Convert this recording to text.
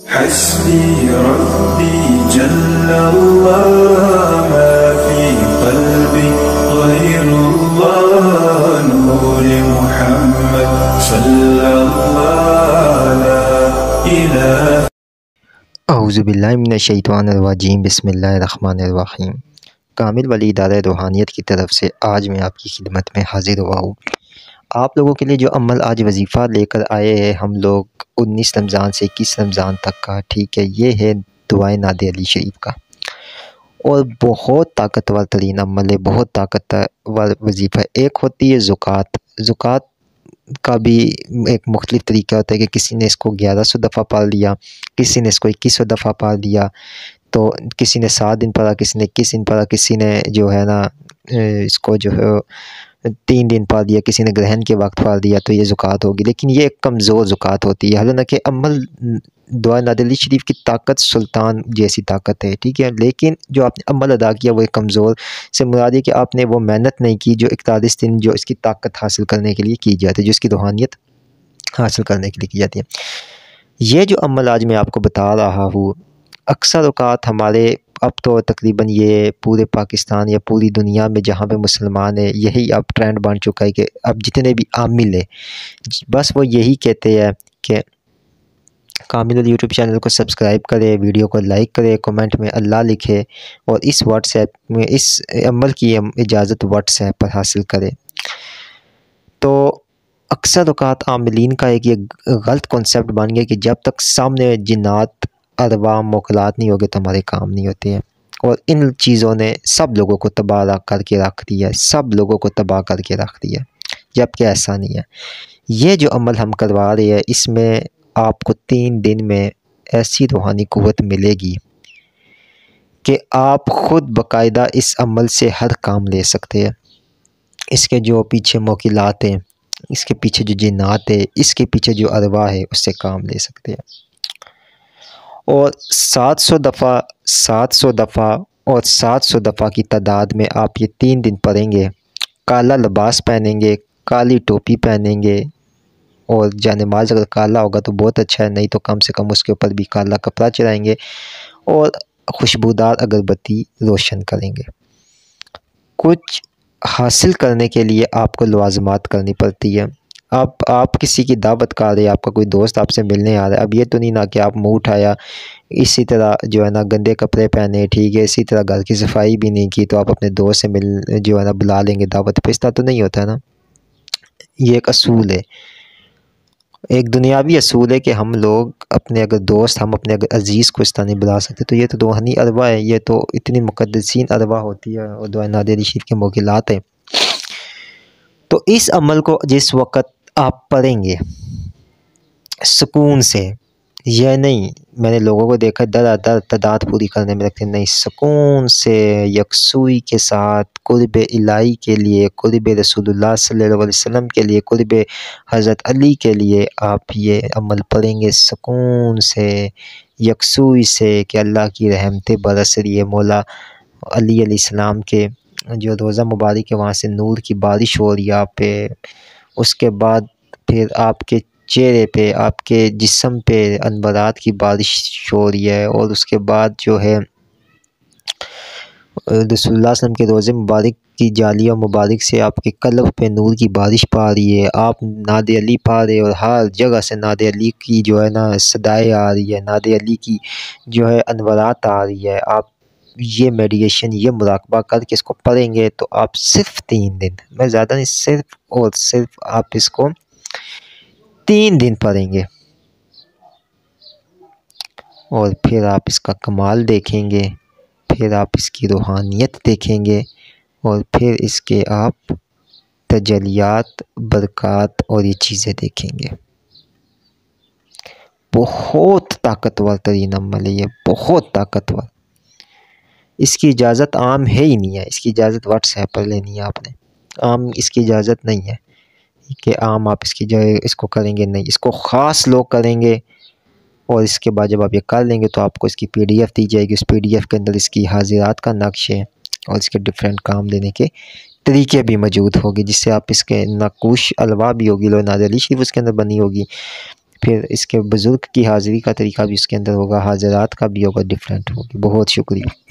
حسبي ربي جل الله ما في قلبي غير الله نور محمد صلى الله لا إله اعوذ باللہ من الشیطان الرجیم بسم اللہ الرحمن الرحیم۔ کامل ولی ادارہ روحانیت کی طرف سے آج میں آپ کی خدمت میں حاضر ہوا ہوں۔ آپ لوگوں کے لیے جو عمل آج وظیفہ لے کر آئے ہیں ہم لوگ 19 رمضان سے 21 رمضان تک کا، ٹھیک ہے، یہ ہے دعائے ناد علی شریف کا، اور بہت طاقتور ترین عمل ہے، بہت طاقتور وظیفہ۔ ایک ہوتی ہے زکوٰۃ کا بھی ایک مختلف طریقہ ہوتا ہے کہ کسی نے اس کو 1100 دفعہ پڑھ لیا، کسی نے اس کو 2100 دفعہ پڑھ لیا، تو کسی نے 7 دن پڑھا، کسی نے 21 دن پڑھا، کسی نے جو ہے نا اس کو جو ہے 3 دن پڑھ دیا، کسی نے گرہن کے وقت پڑھ دیا، تو یہ زکوٰۃ ہوگی۔ لیکن یہ ایک کمزور زکوٰۃ ہوتی ہے، حالانکہ عمل دعا ناد علی شریف کی طاقت سلطان جیسی طاقت ہے، ٹھیک ہے، لیکن جو آپ نے عمل ادا کیا وہ ایک کمزور سے مراد ہے کہ آپ نے وہ محنت نہیں کی جو 41 دن جو اس کی طاقت حاصل کرنے کے لیے کی جاتی ہے، جو اس کی روحانیت حاصل کرنے کے لیے کی جاتی ہے۔ یہ جو عمل آج میں آپ کو بتا رہا ہوں، اکثر اوقات ہمارے اب تو تقریباً یہ پورے پاکستان یا پوری دنیا میں جہاں پہ مسلمان ہیں یہی اب ٹرینڈ بن چکا ہے کہ اب جتنے بھی عامل ہیں بس وہ یہی کہتے ہیں کہ کامل ولی یوٹیوب چینل کو سبسکرائب کرے، ویڈیو کو لائک کرے، کومنٹ میں اللہ لکھے، اور اس واٹس ایپ میں اس عمل کی اجازت واٹس ایپ پر حاصل کرے۔ تو اکثر اوقات عاملین کا ایک یہ غلط کنسیپٹ بن گیا کہ جب تک سامنے جنات ارواح موکلات نہیں ہوگے تو ہمارے کام نہیں ہوتے ہیں، اور ان چیزوں نے سب لوگوں کو تباہ کر کے رکھ دیا ہے، سب لوگوں کو تباہ کر کے رکھ دیا ہے، جبکہ ایسا نہیں ہے۔ یہ جو عمل ہم کروا رہے ہیں اس میں آپ کو 3 دن میں ایسی روحانی قوت ملے گی کہ آپ خود باقاعدہ اس عمل سے ہر کام لے سکتے ہیں۔ اس کے جو پیچھے موکلات ہیں، اس کے پیچھے جو جنات ہے، اس کے پیچھے جو ارواح ہے، اس سے کام لے سکتے ہیں۔ اور 700 دفعہ اور 700 دفعہ کی تعداد میں آپ یہ 3 دن پڑھیں گے، کالا لباس پہنیں گے، کالی ٹوپی پہنیں گے، اور جانماز اگر کالا ہوگا تو بہت اچھا ہے، نہیں تو کم سے کم اس کے اوپر بھی کالا کپڑا چڑھائیں گے، اور خوشبودار اگربتی روشن کریں گے۔ کچھ حاصل کرنے کے لیے آپ کو لوازمات کرنی پڑتی ہے۔ اب آپ کسی کی دعوت کر رہے ہیں، آپ کا کوئی دوست آپ سے ملنے آ رہا ہے، اب یہ تو نہیں نا کہ آپ منہ اٹھایا اسی طرح جو ہے نا گندے کپڑے پہنے، ٹھیک ہے، اسی طرح گھر کی صفائی بھی نہیں کی تو آپ اپنے دوست سے جو ہے نا بلا لیں گے دعوت پہ، اس طرح تو نہیں ہوتا ہے نا۔ یہ ایک اصول ہے، ایک دنیاوی اصول ہے کہ ہم لوگ اپنے اگر دوست، ہم اپنے اگر عزیز کو اس طرح نہیں بلا سکتے، تو یہ تو روحانی ارواح ہے، یہ تو اتنی مقدسین ارواح ہوتی ہے اور دعائے ناد علی شریف کے موکلات ہیں۔ تو اس عمل کو جس وقت آپ پڑھیں گے سکون سے، یہ نہیں میں نے لوگوں کو دیکھا در تعداد پوری کرنے میں رکھتے، نہیں، سکون سے یکسوئی کے ساتھ قرب الہی کے لیے، قرب رسول اللہ صلی اللہ علیہ وسلم کے لیے، قرب حضرت علی کے لیے آپ یہ عمل پڑھیں گے سکون سے، یکسوئی سے، کہ اللہ کی رحمتیں برس رہی ہے، مولا علی علیہ السلام کے جو روضہ مبارک ہے وہاں سے نور کی بارش ہو رہی ہے آپ پہ، اس کے بعد پھر آپ کے چہرے پہ، آپ کے جسم پہ انوارات کی بارش ہو رہی ہے، اور اس کے بعد جو ہے رسول اللہ صلی اللہ علیہ وسلم کے روضے مبارک کی جالیہ مبارک سے آپ کے قلب پہ نور کی بارش پا رہی ہے، آپ ناد علی پا رہے، اور ہر جگہ سے ناد علی کی جو ہے نا صدائیں آ رہی ہے، ناد علی کی جو ہے انوارات آ رہی ہے۔ آپ یہ میڈیٹیشن، یہ مراقبہ کر کے اس کو پڑھیں گے تو آپ صرف 3 دن، میں زیادہ نہیں، صرف اور صرف آپ اس کو 3 دن پڑھیں گے، اور پھر آپ اس کا کمال دیکھیں گے، پھر آپ اس کی روحانیت دیکھیں گے، اور پھر اس کے آپ تجلیات، برکات اور یہ چیزیں دیکھیں گے۔ بہت طاقتور ترین عمل ہے یہ، بہت طاقتور۔ اس کی اجازت عام ہے ہی نہیں ہے، اس کی اجازت واٹس ایپ پر لینی ہے آپ نے، عام اس کی اجازت نہیں ہے کہ عام آپ اس کی جگہ اس کو کریں گے، نہیں، اس کو خاص لوگ کریں گے، اور اس کے بعد جب آپ یہ کر لیں گے تو آپ کو اس کی PDF دی جائے گی، اس PDF کے اندر اس کی حاضرات کا نقش ہے اور اس کے ڈیفرنٹ کام لینے کے طریقے بھی موجود ہوگی، جس سے آپ اس کے نقوش الوا بھی ہوگی، لوح ناد علی شریف اس کے اندر بنی ہوگی، پھر اس کے بزرگ کی حاضری کا طریقہ بھی اس کے اندر ہوگا، حاضرات کا بھی ہوگا، ڈفرینٹ ہوگی۔ بہت شکریہ۔